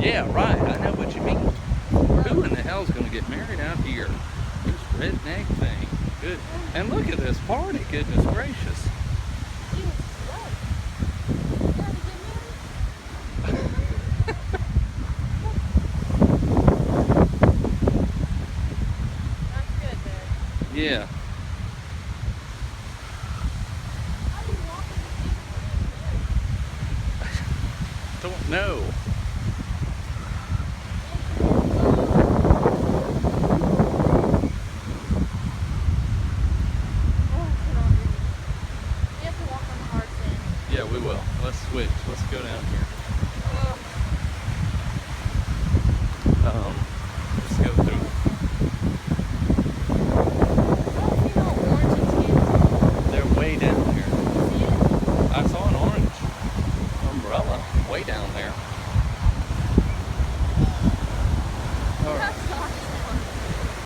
Yeah, right. I know what you mean. Who in the hell's going to get married out here? This redneck thing. Good. And look at this party. Goodness gracious. Yeah. Don't know. Yeah, we will. Let's switch. Let's go down here. Let's go through. They're way down here. I saw an orange umbrella way down